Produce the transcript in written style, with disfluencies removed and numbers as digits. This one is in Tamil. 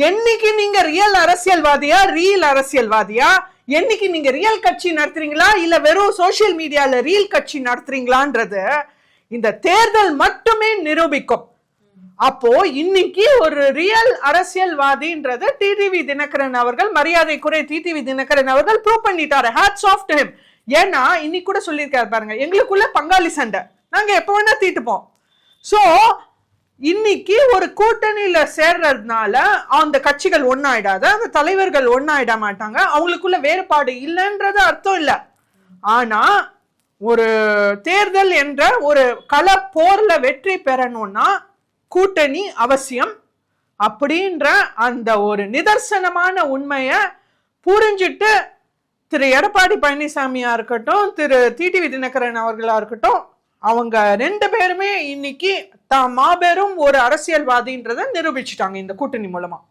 என்னைக்கு நீங்க ரியல் அரசியல்வாதியா, ரியல் அரசியல்வாதியா? என்னைக்கு நீங்க ரியல் கட்சி நடத்துறீங்களா இல்ல வெறும் சோசியல் மீடியால ரியல் கட்சி நடத்துறீங்களான்றது இந்த தேர்தல் மட்டுமே நிரூபிக்கும். அப்போ இன்னைக்கு ஒரு ரியல் அரசியல்வாதின்றது டிடிவி தினகரன் அவர்கள், மரியாதைக்குரிய டிடிவி தினகரன் அவர்கள் ப்ரூவ் பண்ணிட்டாரு. Hats off to him. ஏன்னா இன்னைக்கு கூட சொல்லியிருக்காரு பாருங்க, எங்களுக்குள்ள பங்காளி சண்டை, நாங்க எப்ப வேணா தீட்டுப்போம். சோ இன்னைக்கு ஒரு கூட்டணியில சேர்றதுனால அந்த கட்சிகள் ஒன்னாயிடாத, அந்த தலைவர்கள் ஒன்னாயிட மாட்டாங்க, அவங்களுக்குள்ள வேறுபாடு இல்லைன்றது அர்த்தம் இல்ல. ஆனா ஒரு தேர்தல் என்ற ஒரு கள போர்ல வெற்றி பெறணும்னா கூட்டணி அவசியம் அப்படின்ற அந்த ஒரு நிதர்சனமான உண்மைய புரிஞ்சிட்டு திரு எடப்பாடி பழனிசாமியா இருக்கட்டும், திரு டிடிவி தினகரன் அவர்களா இருக்கட்டும், அவங்க 2 பேருமே இன்னைக்கு தான் மாபெரும் ஒரு அரசியல்வாதின்றதை நிரூபிச்சுட்டாங்க இந்த கூட்டணி மூலமா.